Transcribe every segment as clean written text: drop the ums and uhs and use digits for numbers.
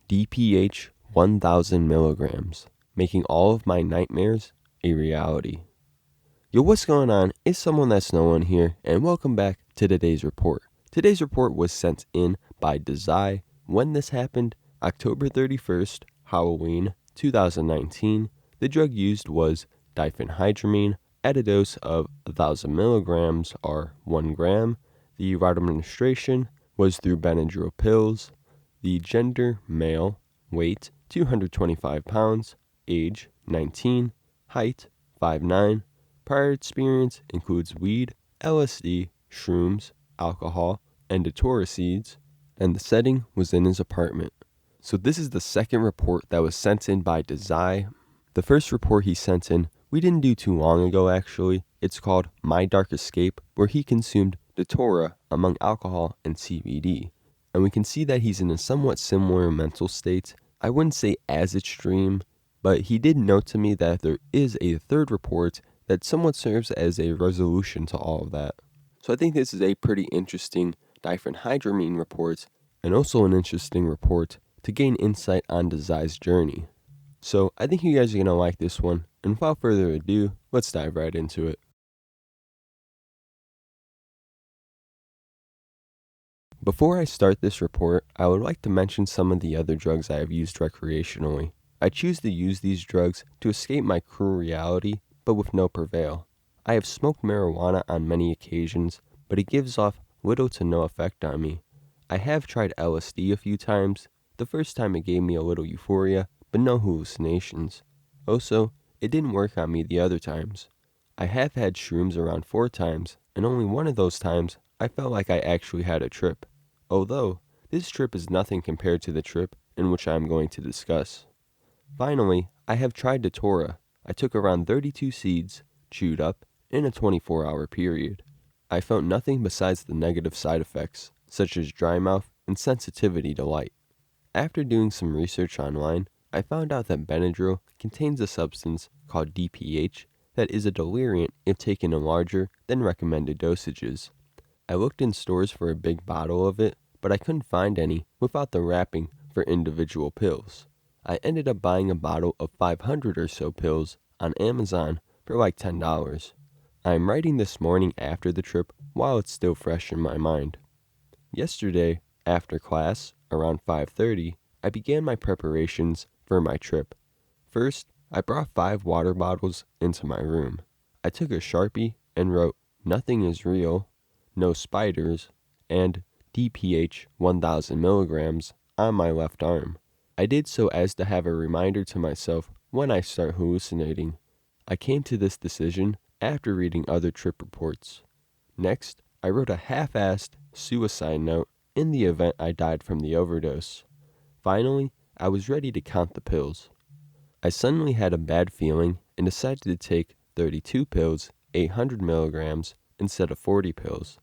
DPH 1000mg, making all of my nightmares a reality. Yo, what's going on? It's someone that's no one here, and welcome back to today's report. Today's report was sent in by Dazai. When this happened, October 31st, Halloween 2019. The drug used was diphenhydramine at a dose of 1000mg or 1 gram. The route of administration was through benadryl pills. The gender, male, weight 225 pounds, age 19, height 5'9". Prior experience includes weed, LSD, shrooms, alcohol, and datura seeds, and the setting was in his apartment. So this is the second report that was sent in by Dazai. The first report he sent in, we didn't do too long ago actually. It's called My Dark Escape, where he consumed datura among alcohol and CBD. And we can see that he's in a somewhat similar mental state. I wouldn't say as extreme, but he did note to me that there is a third report that somewhat serves as a resolution to all of that. So I think this is a pretty interesting diphenhydramine report, and also an interesting report to gain insight on Dazai's journey. So I think you guys are going to like this one, and without further ado, let's dive right into it. Before I start this report, I would like to mention some of the other drugs I have used recreationally. I choose to use these drugs to escape my cruel reality, but with no prevail. I have smoked marijuana on many occasions, but it gives off little to no effect on me. I have tried LSD a few times. The first time it gave me a little euphoria, but no hallucinations. Also, it didn't work on me the other times. I have had shrooms around 4 times, and only one of those times I felt like I actually had a trip. Although, this trip is nothing compared to the trip in which I am going to discuss. Finally, I have tried datura. I took around 32 seeds, chewed up, in a 24-hour period. I felt nothing besides the negative side effects, such as dry mouth and sensitivity to light. After doing some research online, I found out that benadryl contains a substance called DPH that is a deliriant if taken in larger than recommended dosages. I looked in stores for a big bottle of it, but I couldn't find any without the wrapping for individual pills. I ended up buying a bottle of 500 or so pills on Amazon for like $10. I am writing this morning after the trip while it's still fresh in my mind. Yesterday, after class, around 5:30, I began my preparations for my trip. First, I brought 5 water bottles into my room. I took a Sharpie and wrote, "Nothing is real," "No spiders," and DPH 1000mg on my left arm. I did so as to have a reminder to myself when I start hallucinating. I came to this decision after reading other trip reports. Next, I wrote a half-assed suicide note in the event I died from the overdose. Finally, I was ready to count the pills. I suddenly had a bad feeling and decided to take 32 pills, 800mg, instead of 40 pills.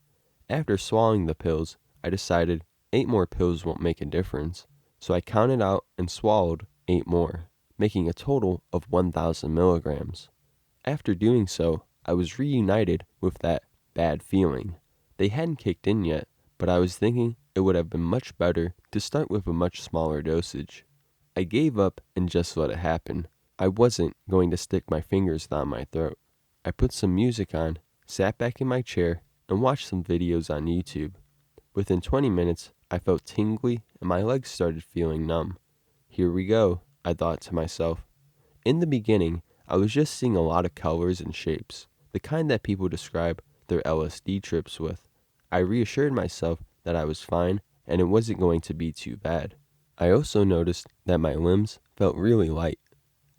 After swallowing the pills, I decided 8 more pills won't make a difference, so I counted out and swallowed 8 more, making a total of 1000mg. After doing so, I was reunited with that bad feeling. They hadn't kicked in yet, but I was thinking it would have been much better to start with a much smaller dosage. I gave up and just let it happen. I wasn't going to stick my fingers down my throat. I put some music on, sat back in my chair, and watched some videos on YouTube. Within 20 minutes, I felt tingly and my legs started feeling numb. Here we go, I thought to myself. In the beginning, I was just seeing a lot of colors and shapes, the kind that people describe their LSD trips with. I reassured myself that I was fine and it wasn't going to be too bad. I also noticed that my limbs felt really light.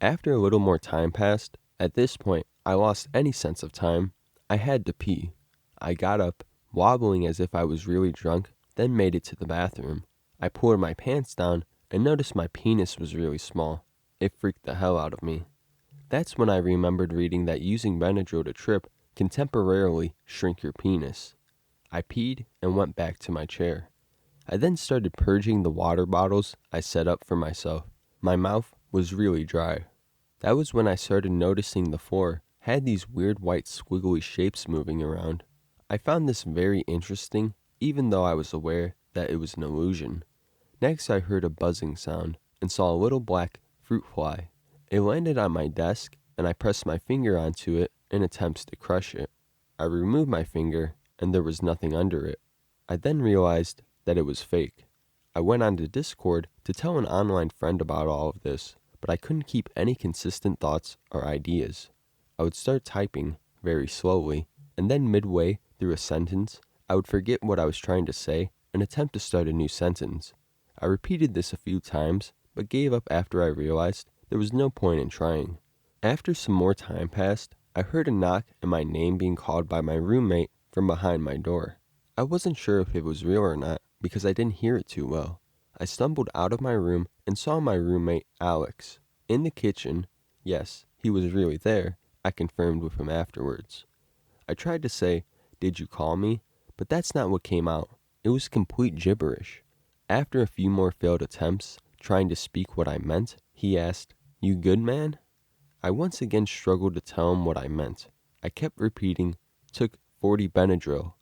After a little more time passed, at this point I lost any sense of time. I had to pee. I got up, wobbling as if I was really drunk, then made it to the bathroom. I pulled my pants down and noticed my penis was really small. It freaked the hell out of me. That's when I remembered reading that using benadryl to trip can temporarily shrink your penis. I peed and went back to my chair. I then started purging the water bottles I set up for myself. My mouth was really dry. That was when I started noticing the floor had these weird white squiggly shapes moving around. I found this very interesting, even though I was aware that it was an illusion. Next, I heard a buzzing sound and saw a little black fruit fly. It landed on my desk, and I pressed my finger onto it in attempts to crush it. I removed my finger, and there was nothing under it. I then realized that it was fake. I went onto Discord to tell an online friend about all of this, but I couldn't keep any consistent thoughts or ideas. I would start typing very slowly, and then midway through a sentence, I would forget what I was trying to say and attempt to start a new sentence. I repeated this a few times, but gave up after I realized there was no point in trying. After some more time passed, I heard a knock and my name being called by my roommate from behind my door. I wasn't sure if it was real or not because I didn't hear it too well. I stumbled out of my room and saw my roommate, Alex, in the kitchen. Yes, he was really there, I confirmed with him afterwards. I tried to say, "Did you call me?" But that's not what came out. It was complete gibberish. After a few more failed attempts, trying to speak what I meant, he asked, "You good, man?" I once again struggled to tell him what I meant. I kept repeating, "Took 40 benadryl."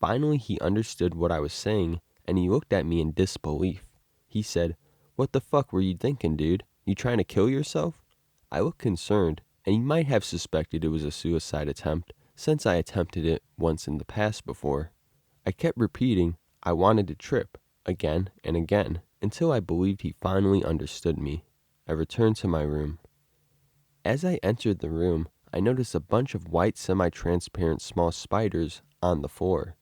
Finally, he understood what I was saying, and he looked at me in disbelief. He said, "What the fuck were you thinking, dude? You trying to kill yourself?" I looked concerned, and he might have suspected it was a suicide attempt, since I attempted it once in the past before. I kept repeating, I wanted to trip, again and again, until I believed he finally understood me. I returned to my room. As I entered the room, I noticed a bunch of white semi-transparent small spiders on the floor.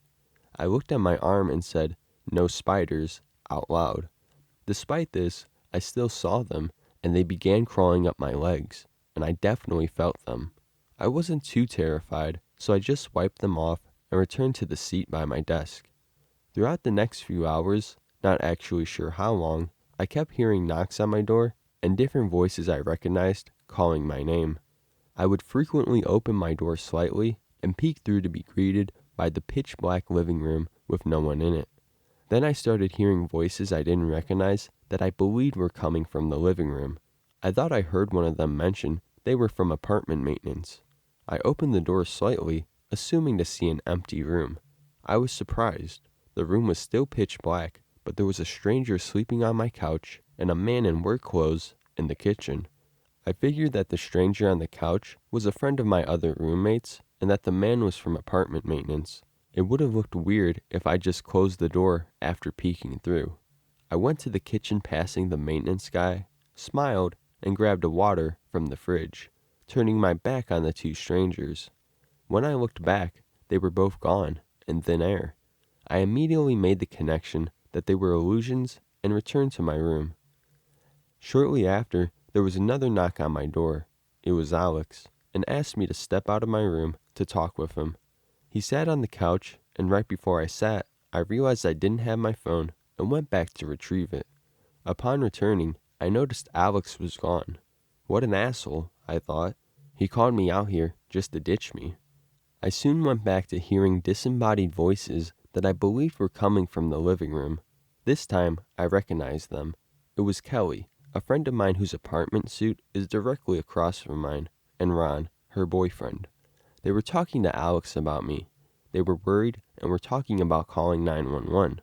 I looked at my arm and said, "No spiders," out loud. Despite this, I still saw them, and they began crawling up my legs, and I definitely felt them. I wasn't too terrified, so I just wiped them off and returned to the seat by my desk. Throughout the next few hours, not actually sure how long, I kept hearing knocks on my door and different voices I recognized calling my name. I would frequently open my door slightly and peek through to be greeted by the pitch-black living room with no one in it. Then I started hearing voices I didn't recognize that I believed were coming from the living room. I thought I heard one of them mention they were from apartment maintenance. I opened the door slightly, assuming to see an empty room. I was surprised. The room was still pitch black, but there was a stranger sleeping on my couch and a man in work clothes in the kitchen. I figured that the stranger on the couch was a friend of my other roommates and that the man was from apartment maintenance. It would have looked weird if I just closed the door after peeking through. I went to the kitchen passing the maintenance guy, smiled, and grabbed a water from the fridge, turning my back on the two strangers. When I looked back, they were both gone, in thin air. I immediately made the connection that they were illusions and returned to my room. Shortly after, there was another knock on my door. It was Alex, and asked me to step out of my room to talk with him. He sat on the couch, and right before I sat, I realized I didn't have my phone and went back to retrieve it. Upon returning, I noticed Alex was gone. What an asshole, I thought. He called me out here just to ditch me. I soon went back to hearing disembodied voices that I believed were coming from the living room. This time, I recognized them. It was Kelly, a friend of mine whose apartment suite is directly across from mine, and Ron, her boyfriend. They were talking to Alex about me. They were worried and were talking about calling 911.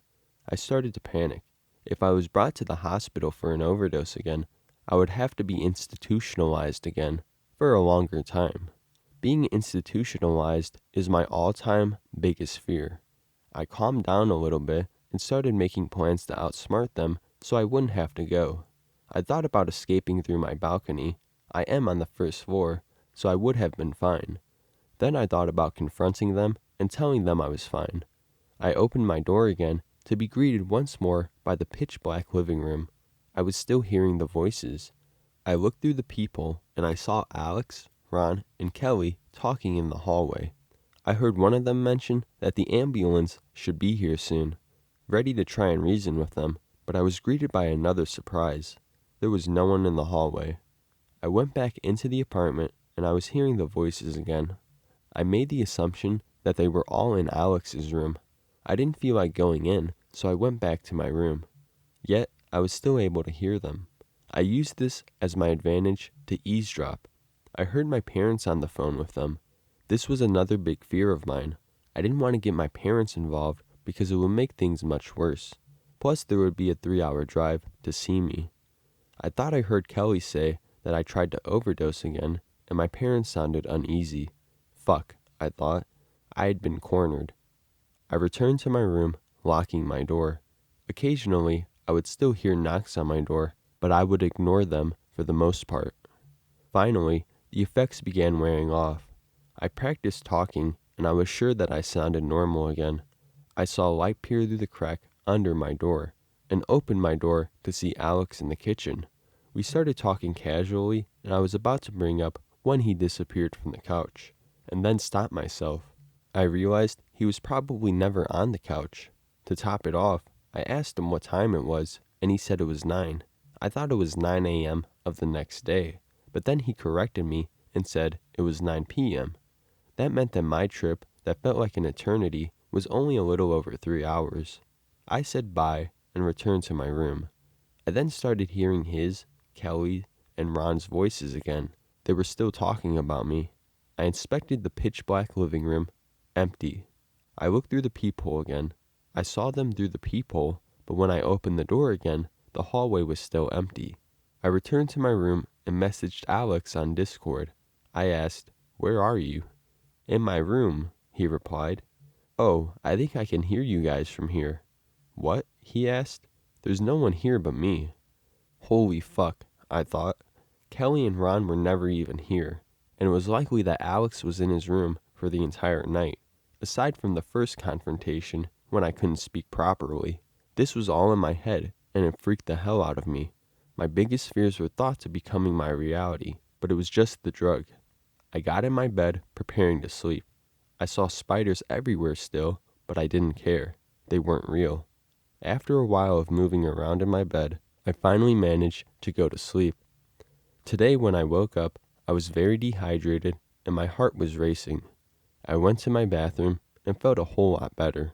I started to panic. If I was brought to the hospital for an overdose again, I would have to be institutionalized again for a longer time. Being institutionalized is my all-time biggest fear. I calmed down a little bit and started making plans to outsmart them so I wouldn't have to go. I thought about escaping through my balcony. I am on the first floor, so I would have been fine. Then I thought about confronting them and telling them I was fine. I opened my door again to be greeted once more by the pitch-black living room. I was still hearing the voices. I looked through the peephole and I saw Alex, Ron, and Kelly talking in the hallway. I heard one of them mention that the ambulance should be here soon. Ready to try and reason with them, but I was greeted by another surprise. There was no one in the hallway. I went back into the apartment and I was hearing the voices again. I made the assumption that they were all in Alex's room. I didn't feel like going in, so I went back to my room. Yet, I was still able to hear them. I used this as my advantage to eavesdrop. I heard my parents on the phone with them. This was another big fear of mine. I didn't want to get my parents involved because it would make things much worse. Plus, there would be a 3-hour drive to see me. I thought I heard Kelly say that I tried to overdose again, and my parents sounded uneasy. Fuck, I thought. I had been cornered. I returned to my room, locking my door. Occasionally, I would still hear knocks on my door, but I would ignore them for the most part. Finally, the effects began wearing off. I practiced talking, and I was sure that I sounded normal again. I saw light peer through the crack under my door, and opened my door to see Alex in the kitchen. We started talking casually, and I was about to bring up when he disappeared from the couch, and then stopped myself. I realized he was probably never on the couch. To top it off, I asked him what time it was, and he said it was 9. I thought it was 9 a.m. of the next day, but then he corrected me and said it was 9 p.m. That meant that my trip, that felt like an eternity, was only a little over 3 hours. I said bye and returned to my room. I then started hearing his, Kelly, and Ron's voices again. They were still talking about me. I inspected the pitch-black living room. Empty. I looked through the peephole again. I saw them through the peephole, but when I opened the door again, the hallway was still empty. I returned to my room and messaged Alex on Discord. I asked, "Where are you?" "In my room," he replied. "Oh, I think I can hear you guys from here." "What?" he asked. "There's no one here but me." Holy fuck, I thought. Kelly and Ron were never even here, and it was likely that Alex was in his room for the entire night. Aside from the first confrontation, when I couldn't speak properly, this was all in my head, and it freaked the hell out of me. My biggest fears were thought to becoming my reality, but it was just the drug. I got in my bed, preparing to sleep. I saw spiders everywhere still, but I didn't care. They weren't real. After a while of moving around in my bed, I finally managed to go to sleep. Today when I woke up, I was very dehydrated and my heart was racing. I went to my bathroom and felt a whole lot better.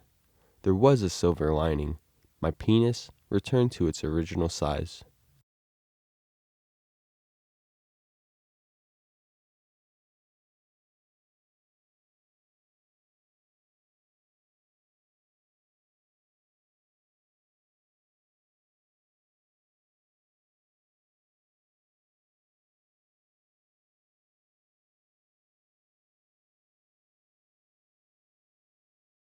There was a silver lining. My penis returned to its original size.